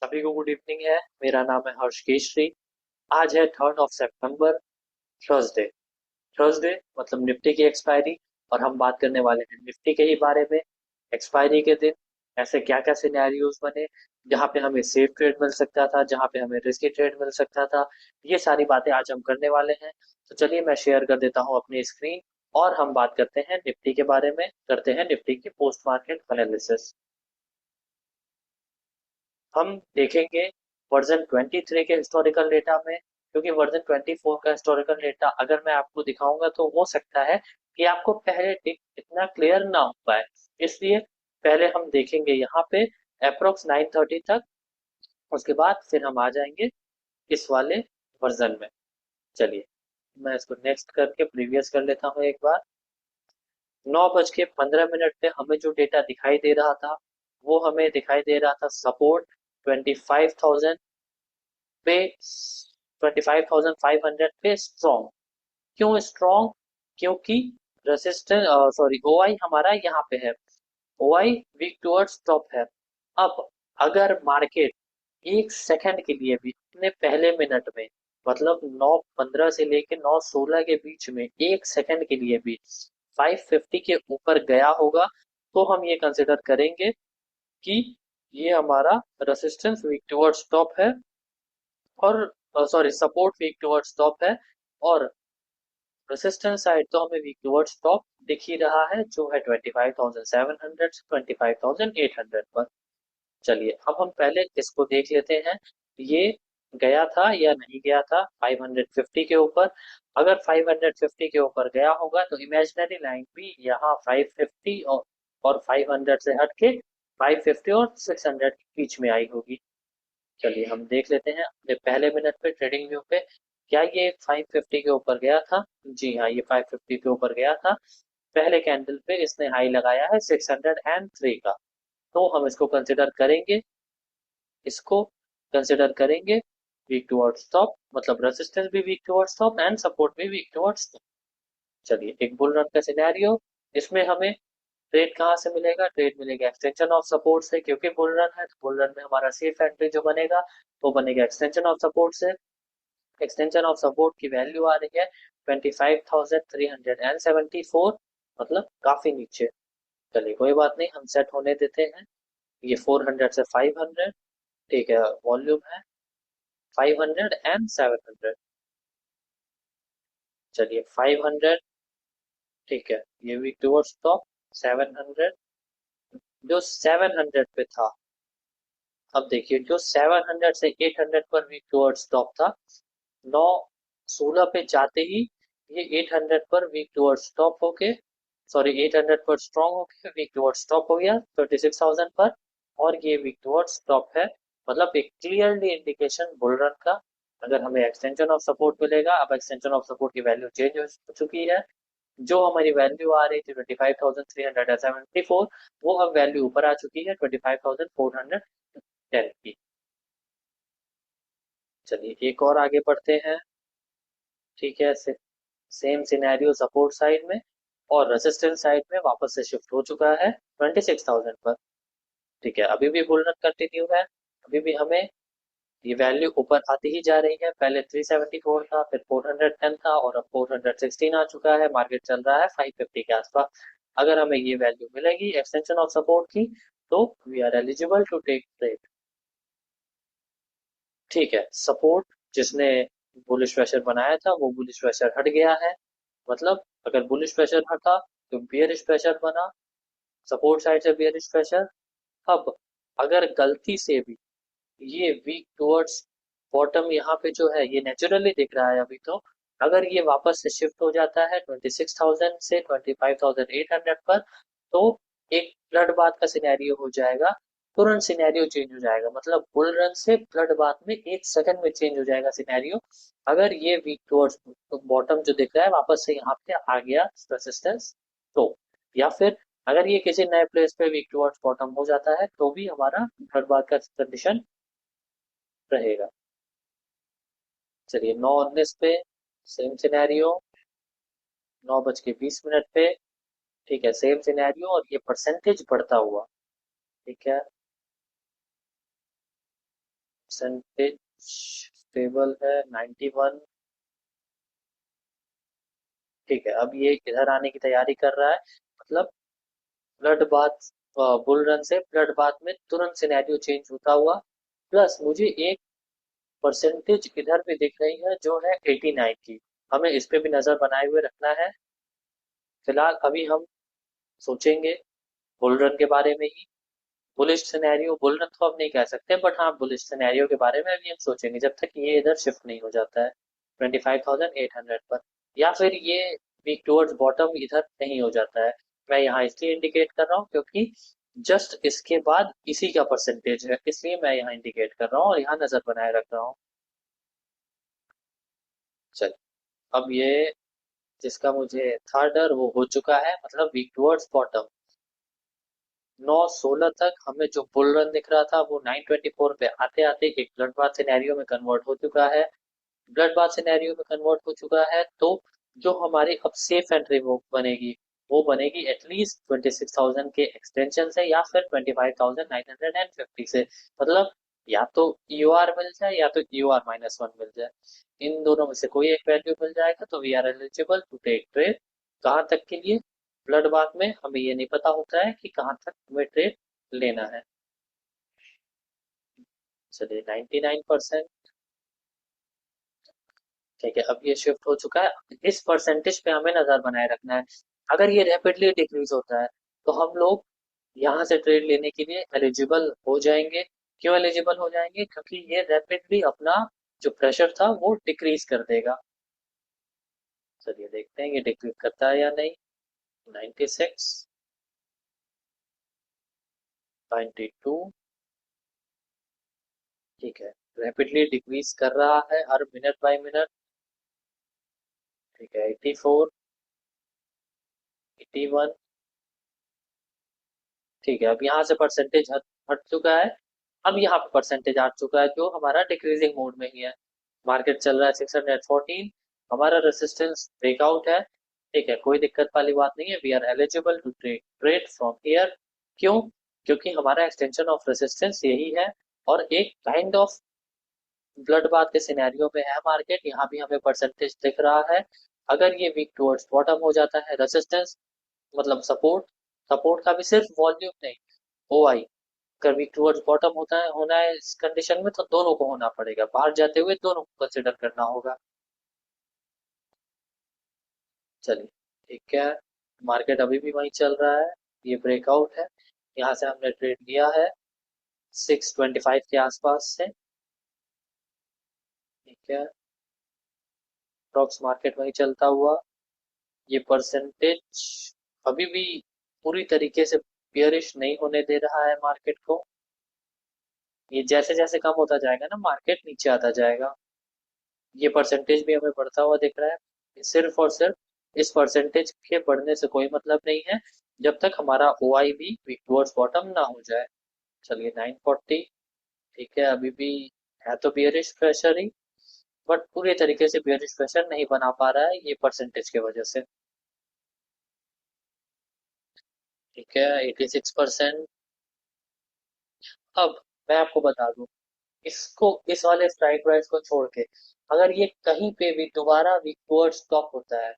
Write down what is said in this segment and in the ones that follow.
सभी को good evening है। मेरा नाम है हर्ष केशरी। आज है 3rd of September, Thursday. Thursday मतलब निफ्टी की एक्सपायरी। और हम बात करने वाले हैं निफ्टी के ही बारे में। एक्सपायरी के दिन ऐसे क्या क्या सिनेरियोज बने जहाँ पे हमें सेफ ट्रेड मिल सकता था, जहाँ पे हमें रिस्की ट्रेड मिल सकता था। ये सारी बातें आज हम करने वाले हैं। तो चलिए मैं शेयर कर देता हूँ अपनी स्क्रीन और हम बात करते हैं निफ्टी के बारे में, करते हैं निफ्टी की पोस्ट मार्केट एनालिसिस। हम देखेंगे वर्जन 23 के हिस्टोरिकल डेटा में, क्योंकि वर्जन 24 का हिस्टोरिकल डेटा अगर मैं आपको दिखाऊंगा तो हो सकता है कि आपको पहले इतना क्लियर ना हो पाए। इसलिए पहले हम देखेंगे यहाँ पे अप्रोक्स 9:30 तक। उसके बाद फिर हम आ जाएंगे इस वाले वर्जन में। चलिए मैं इसको नेक्स्ट करके प्रीवियस कर लेता हूँ एक बार। 9:15 पे हमें जो डेटा दिखाई दे रहा था वो हमें दिखाई दे रहा था सपोर्ट 25,000 पे, 25,500 पे स्ट्रॉन्ग। क्यों स्ट्रॉन्ग? क्योंकि रेसिस्टेंस, सॉरी, ओआई हमारा यहाँ पे है। ओआई वीक टुवर्ड्स टॉप है। अब अगर मार्केट एक सेकंड के लिए भी अपने पहले मिनट में, मतलब 9:15 से लेके 9:16 के बीच में एक सेकंड के लिए भी 550 के ऊपर गया होगा तो हम ये कंसिडर करेंगे कि ये हमारा रेसिस्टेंस वीक टुवर्ड्स टॉप है, और sorry, support weak towards top है। और रेसिस्टेंस साइड तो हमें वीक टुवर्ड्स टॉप दिख ही रहा है, जो है 25,700 से 25,800 पर। चलिए अब हम पहले इसको देख लेते हैं, ये गया था या नहीं गया था 550 के ऊपर। अगर 550 के ऊपर गया होगा तो इमेजिनरी लाइन भी यहाँ 550 और 500 से हट के 550 और 600 के बीच में आई होगी। चलिए हम देख लेते हैं अपने पहले मिनट पे ट्रेडिंग व्यू पे, क्या ये 550 के ऊपर गया था? जी हाँ, ये 550 के ऊपर गया था। पहले कैंडल पे इसने हाई लगाया है 603 का। तो हम इसको कंसिडर करेंगे, इसको कंसिडर करेंगे वीक टुवर्ड्स टॉप, मतलब रेजिस्टेंस भी weak towards top and support भी वीक टुवर्ड्स टॉप। चलिए एक बुल रन का सिनेरियो, इसमें हमें ट्रेड कहाँ से मिलेगा? ट्रेड मिलेगा एक्सटेंशन ऑफ सपोर्ट से, क्योंकि बुल रन है तो बुल रन में हमारा सेफ एंट्री जो बनेगा वो बनेगा एक्सटेंशन ऑफ सपोर्ट से। एक्सटेंशन ऑफ सपोर्ट की वैल्यू आ रही है 25,374, मतलब काफी नीचे। चलिए कोई बात नहीं, हम सेट होने देते हैं। ये 400 से 500, ठीक है, वॉल्यूम है 500 एंड 700। चलिए 500, ठीक है, ये वीक टुवर्ड्स टॉप 700, जो 700 पे था। अब देखिए जो 700 से 800 पर वीक टुवर्ड्स टॉप था, 9:16 पे जाते ही ये 800 पर वीक टुवर्ड्स टॉप होके, सॉरी 800 पर स्ट्रॉन्ग होके वीक टुवर्ड्स टॉप हो गया 36,000 पर। और ये वीक टुवर्ड्स टॉप है, मतलब एक क्लियरली इंडिकेशन बुल रन का। अगर हमें एक्सटेंशन ऑफ सपोर्ट मिलेगा, अब एक्सटेंशन ऑफ सपोर्ट की वैल्यू चेंज हो चुकी है। जो हमारी वैल्यू आ रही थी 25,374, वो अब वैल्यू ऊपर आ चुकी है 25,410 की। चलिए एक और आगे बढ़ते हैं। ठीक है, सेम सिनेरियो सपोर्ट साइड में और रेजिस्टेंस साइड में वापस से शिफ्ट हो चुका है 26,000 पर। ठीक है, अभी भी बुल रन कंटिन्यू है। अभी भी हमें ये वैल्यू ऊपर आती ही जा रही है। पहले 374 था, फिर 410 था और अब 416 आ चुका है। मार्केट चल रहा है 550 के आसपास। अगर हमें ये वैल्यू मिलेगी एक्सटेंशन ऑफ सपोर्ट की तो we are eligible to take trade. ठीक है, सपोर्ट जिसने बुलिश प्रेशर बनाया था वो बुलिश प्रेशर हट गया है। मतलब अगर बुलिश प्रेशर हटा तो बियरिश प्रेशर बना, सपोर्ट साइड से बियरिश प्रेशर। अब अगर गलती से भी ये वीक टुवर्ड्स बॉटम यहाँ पे जो है ये नेचुरली दिख रहा है अभी तो, अगर ये वापस से शिफ्ट हो जाता है 26,000 से 25,800 पर, तो एक फ्लड बात का सिनेरियो हो जाएगा। तुरंत सिनेरियो चेंज हो जाएगा, मतलब बुल रन से फ्लड बात में एक सेकंड में चेंज हो जाएगा सिनेरियो। अगर ये वीक टुवर्ड्स बॉटम जो दिख रहा है वापस से यहाँ पे आ गया रेसिस्टेंस तो, या फिर अगर ये किसी नए प्लेस पे वीक टुवर्ड्स बॉटम हो जाता है तो भी हमारा फ्लड बात का कंडीशन रहेगा। चलिए 9:19 पे सेम सिनेरियो, 9:20 पे, ठीक है, सेम सिनेरियो और ये परसेंटेज बढ़ता हुआ। ठीक है, परसेंटेज स्टेबल है 91। ठीक है, अब ये इधर आने की तैयारी कर रहा है, मतलब ब्लड बाथ, बुल रन से ब्लड बाथ में तुरंत सिनेरियो चेंज होता हुआ। प्लस मुझे एक परसेंटेज इधर भी दिख रही है जो है 89 की। हमें इस पे भी नजर बनाए हुए रखना है। फिलहाल अभी हम सोचेंगे बुल रन के बारे में ही। बुलिश सिनेरियो, बुल रन तो अब नहीं कह सकते, बट हाँ बुलिश सिनेरियो के बारे में अभी हम सोचेंगे जब तक ये इधर शिफ्ट नहीं हो जाता है 25,800 पर, या फिर ये वीक टुवर्ड्स बॉटम इधर नहीं हो जाता है। मैं यहाँ इसलिए इंडिकेट कर रहा हूँ क्योंकि जस्ट इसके बाद इसी का परसेंटेज है, इसलिए मैं यहाँ इंडिकेट कर रहा हूँ और यहाँ नजर बनाए रख रहा हूँ। चल, अब ये जिसका मुझे था डर वो हो चुका है, मतलब वीक टुवर्ड्स बॉटम। 9:16 तक हमें जो बुल रन दिख रहा था वो 9:24 पे आते आते एक ब्लड बाथ सिनेरियो में कन्वर्ट हो चुका है। ब्लड बाथ सिनेरियो में कन्वर्ट हो चुका है, तो जो हमारी अब सेफ एंट्री वो बनेगी, वो बनेगी एटलीस्ट 26,000 के एक्सटेंशन से या फिर 25,950 से। मतलब या तो ईओआर मिल जाए या तो EOR-1 मिल जाए, इन दोनों में से कोई एक वैल्यू मिल जाएगा तो we are eligible to take trade. कहाँ तक के लिए? ब्लड बाथ में हमें ये नहीं पता होता है कि कहाँ तक हमें ट्रेड लेना है। चलिए 99%। ठीक है, अब ये शिफ्ट हो चुका है, इस परसेंटेज पे हमें नजर बनाए रखना है। अगर ये रैपिडली डिक्रीज होता है तो हम लोग यहाँ से ट्रेड लेने के लिए एलिजिबल हो जाएंगे। क्यों एलिजिबल हो जाएंगे? क्योंकि ये रैपिडली अपना जो प्रेशर था वो डिक्रीज कर देगा। चलिए देखते हैं ये डिक्रीज करता है या नहीं। 96, 92। ठीक है, रैपिडली डिक्रीज कर रहा है हर मिनट बाय मिनट। ठीक है, 84, 81। ठीक है, अब यहाँ से परसेंटेज हट हट चुका है। अब यहाँ पे परसेंटेज आ चुका है जो हमारा डिक्रीजिंग मोड में ही है। मार्केट चल रहा है 614। हमारा रेसिस्टेंस ब्रेकआउट है। ठीक है, कोई दिक्कत वाली बात नहीं है, we are eligible to trade from here. क्यों? क्योंकि हमारा एक्सटेंशन ऑफ रेसिस्टेंस यही है, और एक काइंड ऑफ ब्लड बाथ के सिनेरियो में है मार्केट। यहाँ भी हमें परसेंटेज दिख रहा है। अगर ये वीक टुवर्ड्स बॉटम हो जाता है, रेसिस्टेंस मतलब सपोर्ट, सपोर्ट का भी सिर्फ वॉल्यूम नहीं, OI अगर वीक टुवर्ड्स बॉटम होता है, होना है इस कंडीशन में, तो दोनों को होना पड़ेगा, बाहर जाते हुए दोनों को कंसिडर करना होगा। चलिए ठीक है, मार्केट अभी भी वहीं चल रहा है, ये ब्रेकआउट है। यहाँ से हमने ट्रेड लिया है 625 के आसपास से। ठीक है, अप्रॉक्स मार्केट वहीं चलता हुआ। ये परसेंटेज अभी भी पूरी तरीके से बियरिश नहीं होने दे रहा है मार्केट को। ये जैसे जैसे कम होता जाएगा ना, मार्केट नीचे आता जाएगा। ये परसेंटेज भी हमें बढ़ता हुआ दिख रहा है, सिर्फ और सिर्फ इस परसेंटेज के बढ़ने से कोई मतलब नहीं है जब तक हमारा OI भी वीक टुवर्ड्स बॉटम ना हो जाए। चलिए 940। ठीक है, अभी भी है तो बियरिश प्रेशर ही, बट पूरे तरीके से बियरिश प्रेशर नहीं बना पा रहा है ये परसेंटेज की वजह से। ठीक है, 86%। अब मैं आपको बता दूं, इसको, इस वाले स्ट्राइक प्राइस को छोड़ के अगर ये कहीं पे भी दोबारा वीक टुवर्ड्स स्टॉप होता है,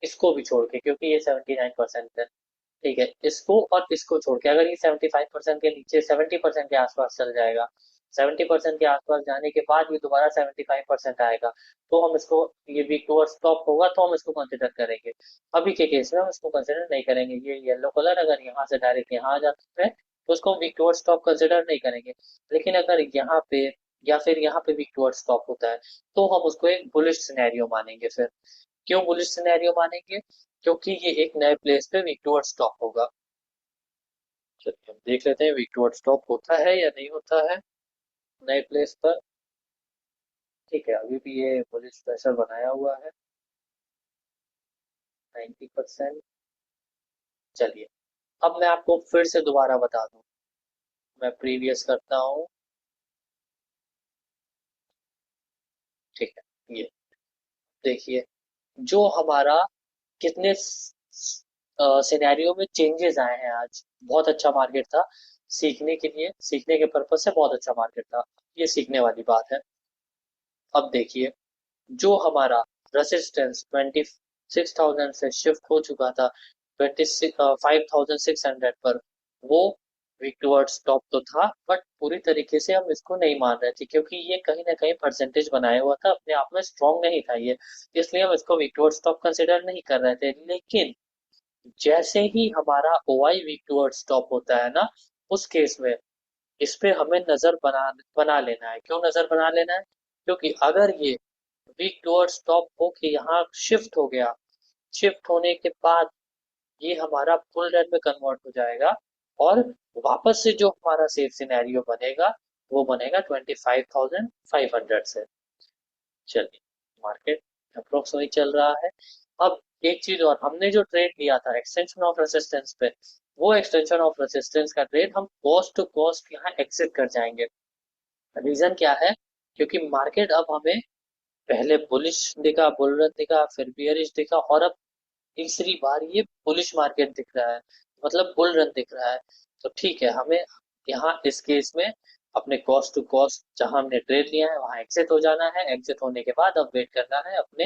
इसको भी छोड़ के, क्योंकि ये 79% है। ठीक है, इसको और इसको छोड़ के अगर ये 75% के नीचे 70% के आसपास चल जाएगा, 70% के आसपास जाने के बाद भी दोबारा 75% आएगा, तो हम इसको, ये वीक टुवर्ड स्टॉप होगा तो हम इसको कंसिडर करेंगे। अभी के केस में हम इसको कंसिडर नहीं करेंगे। ये येलो कलर अगर यहाँ से डायरेक्ट यहाँ आ जाता है तो उसको हम वीक टुवर्ड स्टॉप कंसिडर नहीं करेंगे। लेकिन अगर यहाँ पे या फिर यहाँ पे वीक टुवर्ड स्टॉप होता है तो हम उसको एक बुलिश सिनेरियो मानेंगे फिर। क्यों बुलिश सिनेरियो मानेंगे? क्योंकि ये एक नए प्लेस पे वीक टुवर्ड स्टॉप होगा। चलिए हम देख लेते हैं वीक टुवर्ड स्टॉप होता है या नहीं होता है नए प्लेस पर। ठीक है, अभी भी ये बुलिश प्रेशर बनाया हुआ है 90%। चलिए, अब मैं आपको फिर से दोबारा बता दूं, मैं प्रीवियस करता हूँ। ठीक है, ये देखिए जो हमारा कितने सिनेरियो में चेंजेस आए हैं आज। बहुत अच्छा मार्केट था सीखने के लिए, सीखने के पर्पज से बहुत अच्छा मार्केट था। ये सीखने वाली बात है। अब देखिए, जो हमारा रेसिस्टेंस 26,000 से शिफ्ट हो चुका था 25,600 पर, वो वीक टुवर्ड्स टॉप तो था, बट पूरी तरीके से हम इसको नहीं मान रहे थे, क्योंकि ये कहीं ना कहीं परसेंटेज बनाया हुआ था, अपने आप में स्ट्रांग नहीं था ये, इसलिए हम इसको वीक टुवर्ड्स टॉप कंसिडर नहीं कर रहे थे। लेकिन जैसे ही हमारा ओआई वीक टुवर्ड्स टॉप होता है ना, उस केस में इस पे हमें नजर बना लेना है। क्यों नजर बना लेना है? क्योंकि अगर ये वीक टुवर्ड्स टॉप हो के यहाँ शिफ्ट हो गया, शिफ्ट होने के बाद ये हमारा फुल रन में कन्वर्ट हो जाएगा, और वापस से जो हमारा सेफ सिनेरियो बनेगा, वो बनेगा 25,500 से। चलिए, मार्केट अप्रोक्स वही चल रहा है। अब एक चीज और, हमने जो ट्रेड लिया था एक्सटेंशन ऑफ रेसिस्टेंस पे, वो एक्सटेंशन ऑफ रेसिस्टेंस का ट्रेड हम कॉस्ट टू कॉस्ट यहाँ एग्जिट कर जाएंगे। रीजन क्या है? क्योंकि मार्केट अब हमें पहले बुलिश दिखा, बुल रन दिखा, फिर बियरिश दिखा, और अब तीसरी बार ये बुलिश मार्केट दिख रहा है, मतलब बुल रन दिख रहा है। तो ठीक है, हमें यहाँ इस केस में अपने कॉस्ट टू कॉस्ट जहां हमने ट्रेड लिया है वहां एग्जिट हो जाना है। एग्जिट होने के बाद अब वेट करना है अपने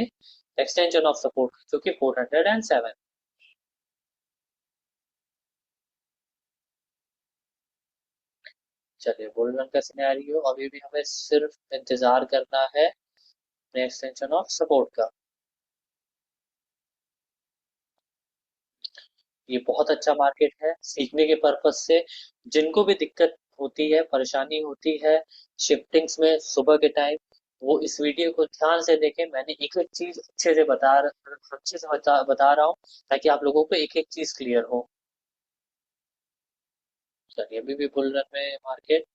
एक्सटेंशन ऑफ सपोर्ट, जो कि 407। चलिए, बुल रन का सिनेरियो, अभी भी हमें सिर्फ इंतजार करना है अपने एक्सटेंशन ऑफ सपोर्ट का। ये बहुत अच्छा मार्केट है सीखने के पर्पज से। जिनको भी दिक्कत होती है, परेशानी होती है शिफ्टिंग्स में सुबह के टाइम, वो इस वीडियो को ध्यान से देखें। मैंने एक एक चीज अच्छे से बता रहा हूँ, ताकि आप लोगों को एक एक चीज क्लियर हो। चलिए, अभी भी बुल रन में मार्केट।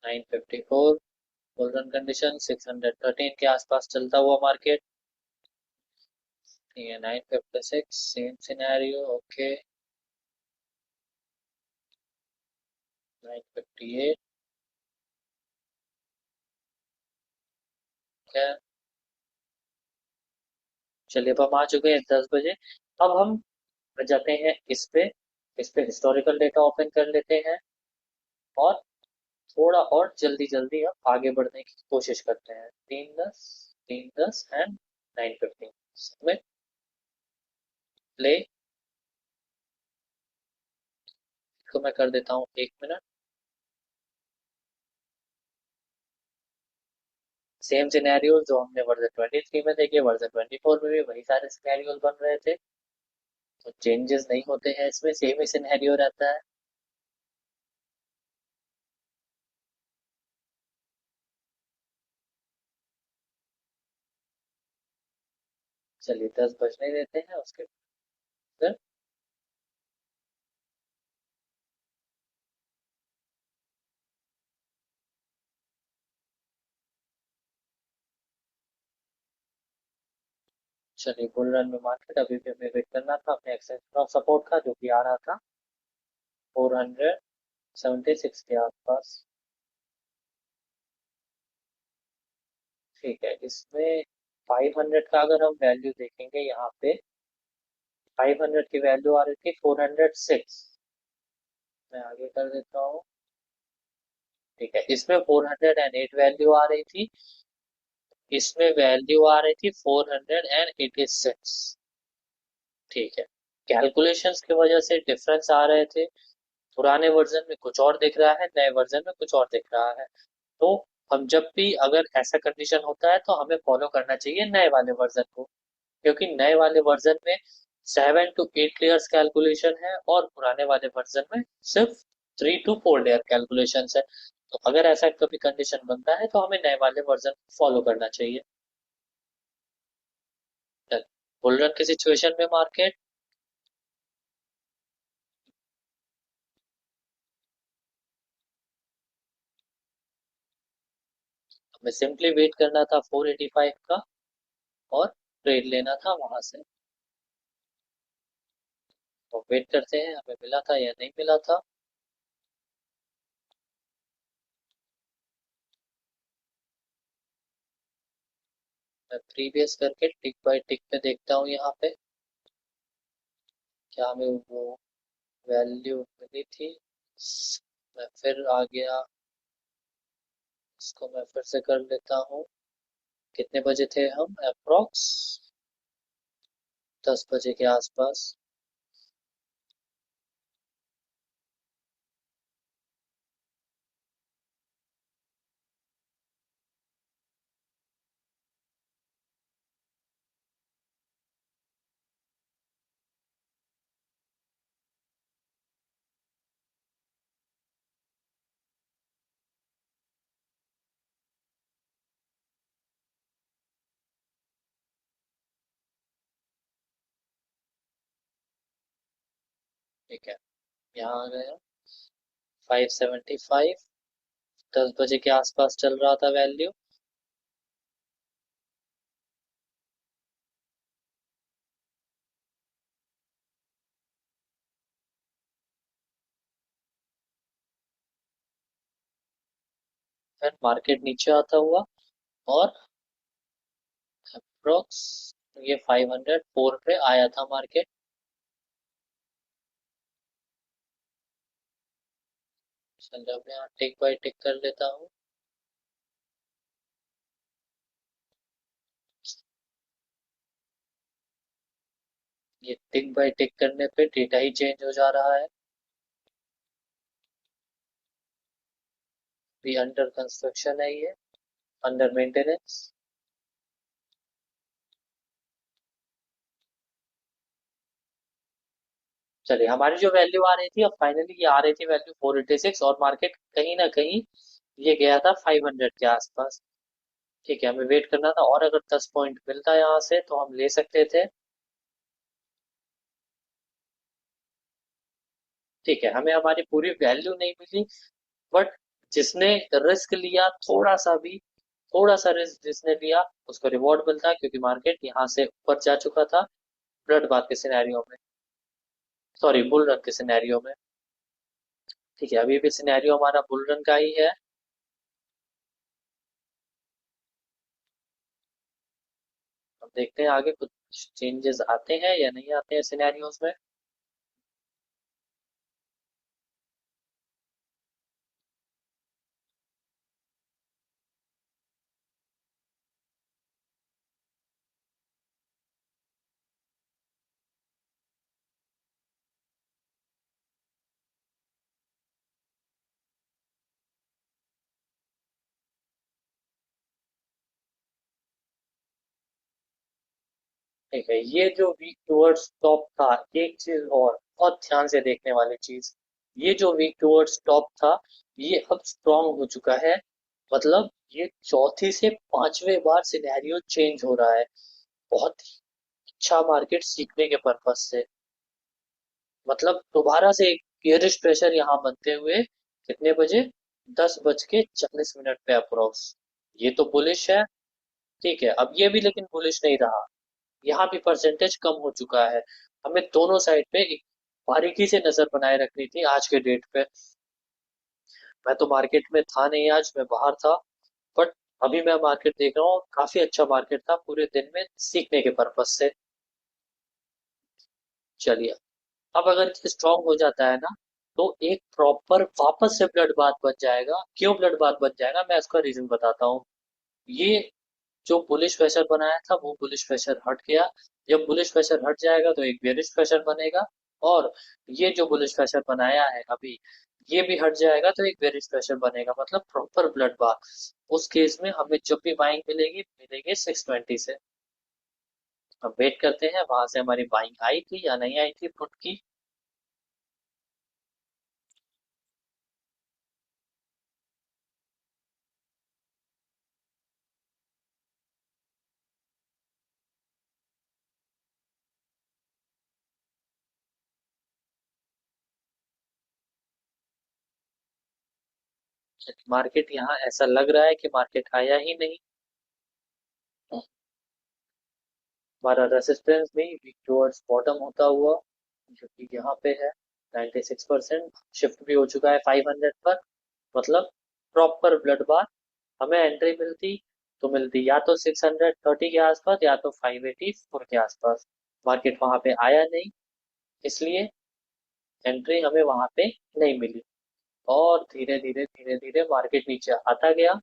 954 बुल रन कंडीशन, 613 के आसपास चलता हुआ मार्केट। ये 956 सेम सिनेरियो, ओके। 958 है। चलिए, अब हम आ चुके हैं 10 बजे। अब हम जाते हैं इस पे हिस्टोरिकल डेटा ओपन कर लेते हैं, और थोड़ा और जल्दी जल्दी हम आगे बढ़ने की कोशिश करते हैं। 310 एंड 915 में प्ले को मैं कर देता हूँ 1 मिनट। सेम सिनेरियोज जो हमने वर्जन 23 में देखे, वर्जन 24 में भी वही सारे सिनेरियोज बन रहे थे, तो चेंजेस नहीं होते हैं इसमें, सेम ही सिनेरियो रहता है। चलिए, 10 बजने देते हैं, उसके फिर चलिए, बुल रन में मार्केट, अभी भी हमें वेट करना था अपने एक्सटेंशन ऑफ सपोर्ट का, जो कि आ रहा था 476 के आसपास। ठीक है, इसमें 500 का अगर हम वैल्यू देखेंगे यहाँ पे, 500 की वैल्यू आ रही थी 406। मैं आगे कर देता हूँ। ठीक है, इसमें 408 वैल्यू आ रही थी, इसमें वैल्यू आ रही थी 486। ठीक है, कैलकुलेशंस की वजह से डिफरेंस आ रहे थे। पुराने वर्जन में कुछ और दिख रहा है, नए वर्जन में कुछ और दिख रहा है। तो हम जब भी अगर ऐसा कंडीशन होता है, तो हमें फॉलो करना चाहिए नए वाले वर्जन को, क्योंकि नए वाले वर्जन में 7 to 8 लेयर्स कैलकुलेशन है, और पुराने वाले वर्जन में सिर्फ 3 to 4 लेयर कैलकुलेशन है। तो अगर ऐसा कभी कंडीशन बनता है, तो हमें नए वाले वर्जन फॉलो करना चाहिए। बुल रन की सिचुएशन में मार्केट, हमें सिंपली वेट करना था 485 का, और ट्रेड लेना था वहां से। तो वेट करते हैं, हमें मिला था या नहीं मिला था। मैं प्रीवियस करके टिक बाय टिक पे देखता हूँ यहाँ पे क्या हमें वो वैल्यू मिली थी। मैं फिर आ गया, इसको मैं फिर से कर लेता हूँ। कितने बजे थे हम अप्रोक्स? 10 बजे के आसपास। ठीक है, यहाँ आ गया 575। 10 बजे के आसपास चल रहा था वैल्यू। फिर मार्केट नीचे आता हुआ और अप्रोक्स ये 504 पे आया था मार्केट। चलो अब यहाँ टिक बाय टिक कर लेता हूँ। ये टिक बाय टिक करने पे डेटा ही चेंज हो जा रहा है। भी अंडर कंस्ट्रक्शन है ये, अंडर मेंटेनेंस। चलिए हमारी जो वैल्यू आ रही थी, अब फाइनली ये आ रही थी वैल्यू 486 और मार्केट कहीं ना कहीं ये गया था 500 के आसपास। ठीक है, हमें वेट करना था और अगर 10 पॉइंट मिलता यहाँ से तो हम ले सकते थे। ठीक है, हमें हमारी पूरी वैल्यू नहीं मिली, बट जिसने रिस्क लिया थोड़ा सा भी, थोड़ा सा रिस्क जिसने लिया उसको रिवॉर्ड मिलता है, क्योंकि मार्केट यहाँ से ऊपर जा चुका था ब्लड बाथ के सिनेरियो में, सॉरी बुल रन के सिनेरियो में। ठीक है, अभी भी सिनेरियो हमारा बुल रन का ही है। अब देखते हैं आगे कुछ चेंजेस आते हैं या नहीं आते हैं सिनेरियोज में। ठीक है, ये जो वीक टूवर्ड्स टॉप था, एक चीज और बहुत ध्यान से देखने वाली चीज, ये जो वीक टूवर्ड्स टॉप था ये अब स्ट्रांग हो चुका है। मतलब ये चौथी से पांचवें बार सिनेरियो चेंज हो रहा है। बहुत ही अच्छा मार्केट सीखने के पर्पज से। मतलब दोबारा से एक बेयरिश प्रेशर यहाँ बनते हुए कितने बजे? 10 बज के 40 मिनट पे अप्रोक्स। ये तो बुलिश है। ठीक है, अब ये भी लेकिन बुलिश नहीं रहा। यहाँ भी परसेंटेज कम हो चुका है। हमें दोनों साइड पे एक बारीकी से नजर बनाए रखनी थी आज के डेट पे। मैं तो मार्केट में था नहीं, आज मैं बाहर था, बट अभी मैं मार्केट देख रहा हूँ, काफी अच्छा मार्केट था पूरे दिन में सीखने के पर्पज से। चलिए, अब अगर ये स्ट्रांग हो जाता है ना, तो एक प्रॉपर वापस से ब्लड बाथ बन जाएगा। क्यों ब्लड बाथ बन जाएगा, मैं इसका रीजन बताता हूँ। ये जो बुलिश प्रेशर बनाया था वो बुलिश प्रेशर हट गया। जब बुलिश प्रेशर हट जाएगा तो एक बेरिश प्रेशर बनेगा, और ये जो बुलिश प्रेशर बनाया है अभी, ये भी हट जाएगा तो एक बेरिश प्रेशर बनेगा, मतलब प्रॉपर ब्लड बाथ। उस केस में हमें जब भी बाइंग मिलेगी मिलेगी 620 से। अब वेट करते हैं वहां से हमारी बाइंग आई थी या नहीं आई थी पुट की। मार्केट यहाँ ऐसा लग रहा है कि मार्केट आया ही नहीं। हमारा रेसिस्टेंस भी वीक टुवर्ड्स बॉटम होता हुआ, जो कि यहाँ पे है 96%, शिफ्ट भी हो चुका है 500 पर। मतलब प्रॉपर ब्लड बाथ। हमें एंट्री मिलती तो मिलती या तो 630 के आसपास या तो 584 के आसपास। मार्केट वहां पे आया नहीं, इसलिए एंट्री हमें वहां पे नहीं मिली। और धीरे धीरे मार्केट नीचे आता गया।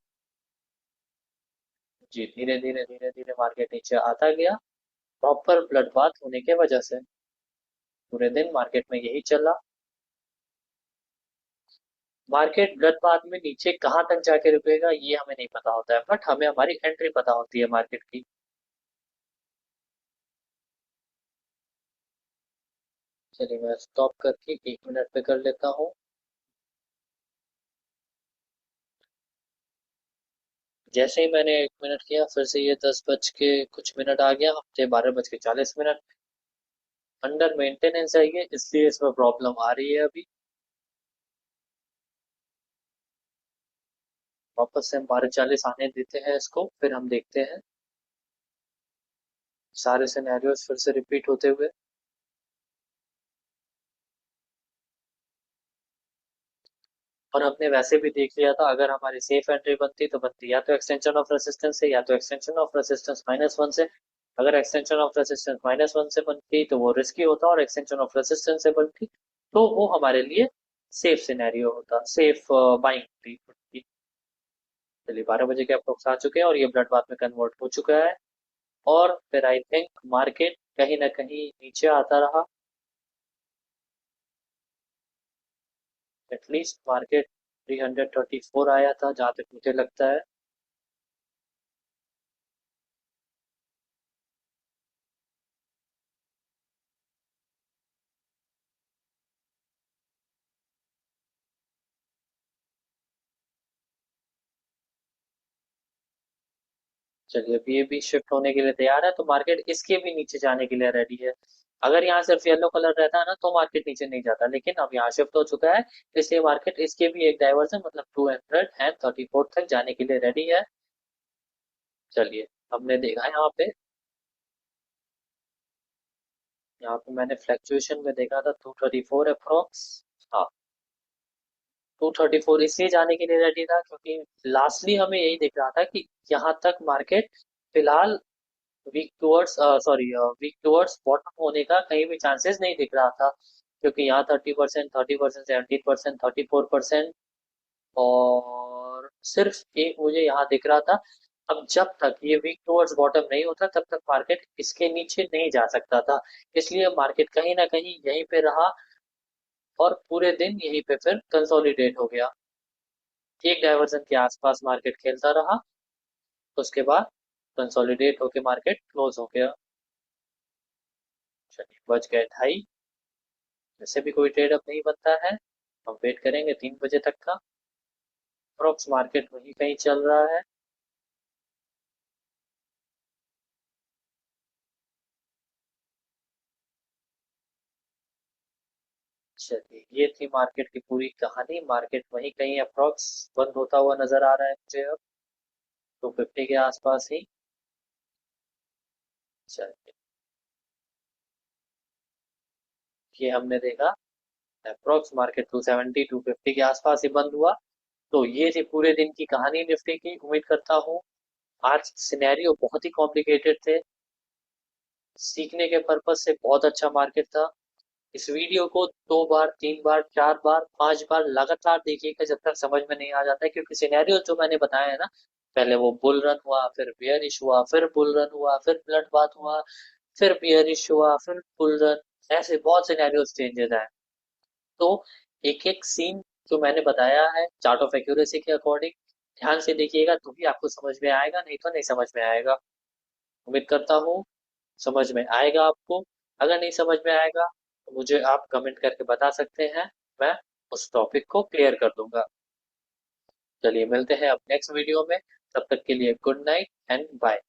जी, धीरे धीरे मार्केट नीचे आता गया, प्रॉपर ब्लड बाथ होने के वजह से। पूरे दिन मार्केट में यही चला। मार्केट ब्लड बाथ में नीचे कहाँ तक जाके रुकेगा ये हमें नहीं पता होता है, बट हमें हमारी एंट्री पता होती है मार्केट की। चलिए मैं स्टॉप करके 1 मिनट पे कर लेता हूँ। जैसे ही मैंने 1 मिनट किया, फिर से ये 10 बज के कुछ मिनट आ गया, हफ्ते 12 बज के 40 मिनट। अंडर मेंटेनेंस है ये, इसलिए इसमें प्रॉब्लम आ रही है अभी। वापस से हम 12:40 आने देते हैं इसको, फिर हम देखते हैं सारे सिनेरियोज फिर से रिपीट होते हुए। और हमने वैसे भी देख लिया था, अगर हमारी सेफ एंट्री बनती तो बनती या तो एक्सटेंशन ऑफ रेसिस्टेंस से या तो एक्सटेंशन ऑफ रेसिस्टेंस -1 से। अगर एक्सटेंशन ऑफ रेसिस्टेंस -1 से बनती तो वो रिस्की होता, और एक्सटेंशन ऑफ रेसिस्टेंस से बनती तो वो हमारे लिए सेफ सिनेरियो होता, सेफ बाइंग होती। चलिए 12 बजे के अप्रोक्स आ चुके हैं और ये ब्लड बाथ में कन्वर्ट हो चुका है। और फिर आई थिंक मार्केट कहीं ना कहीं नीचे आता रहा। एटलीस्ट मार्केट 334 आया था जहां तक मुझे लगता है। चलिए अभी ये भी शिफ्ट होने के लिए तैयार है, तो मार्केट इसके भी नीचे जाने के लिए रेडी है। अगर यहाँ सिर्फ येलो कलर रहता है ना तो मार्केट नीचे नहीं जाता, लेकिन अब यहाँ शिफ्ट हो चुका है, इसलिए मार्केट इसके भी एक डाइवर्जन मतलब 234 तक जाने के लिए रेडी है। चलिए, हमने देखा यहाँ पे मैंने फ्लैक्चुएशन में देखा था 234 अप्रोक्स। हाँ, 234 इसलिए जाने के लिए रेडी था क्योंकि लास्टली हमें यही दिख रहा था कि यहाँ तक मार्केट फिलहाल week towards sorry week towards bottom होने का कहीं भी चांसेस नहीं दिख रहा था, क्योंकि यहाँ 30%, 17%, 34%, और सिर्फ एक मुझे यहाँ दिख रहा था। अब जब तक ये वीक टुवर्ड्स बॉटम नहीं होता तब तक मार्केट इसके नीचे नहीं जा सकता था, इसलिए मार्केट कहीं ना कहीं यहीं पे रहा और पूरे दिन यहीं पे फिर कंसोलिडेट हो गया। एक डाइवर्जन के आसपास मार्केट खेलता रहा, उसके बाद कंसोलिडेट होके मार्केट क्लोज हो गया। चलिए बच गए 2:30। वैसे भी कोई ट्रेड अब नहीं बनता है, हम वेट करेंगे 3 बजे तक का। अप्रोक्स मार्केट वही कहीं चल रहा है। चलिए ये थी मार्केट की पूरी कहानी। मार्केट वही कहीं अप्रोक्स बंद होता हुआ नजर आ रहा है मुझे अब 250 के आसपास ही। चलिए, ये हमने देखा अप्रोक्स मार्केट 270 250 के आसपास ही बंद हुआ। तो ये थी पूरे दिन की कहानी निफ्टी की। उम्मीद करता हूँ आज सिनेरियो बहुत ही कॉम्प्लिकेटेड थे, सीखने के पर्पज से बहुत अच्छा मार्केट था। इस वीडियो को 2 बार, 3 बार, 4 बार, 5 बार लगातार देखिएगा जब तक समझ में नहीं आ जाता है, क्योंकि सिनेरियो जो मैंने बताया है ना, पहले वो बुल रन हुआ, फिर बियरिश हुआ, फिर बुल रन हुआ, फिर ब्लड बाथ हुआ, फिर बियरिश हुआ, फिर बुल रन, ऐसे बहुत सिनेरियोज चेंजेस आए। तो एक एक सीन जो मैंने बताया है चार्ट ऑफ एक्यूरेसी के अकॉर्डिंग ध्यान से देखिएगा, तो भी आपको समझ में आएगा, नहीं तो नहीं समझ में आएगा। उम्मीद करता हूँ समझ में आएगा आपको। अगर नहीं समझ में आएगा तो मुझे आप कमेंट करके बता सकते हैं, मैं उस टॉपिक को क्लियर कर दूंगा। चलिए मिलते हैं अब नेक्स्ट वीडियो में, तब तक के लिए गुड नाइट एंड बाय।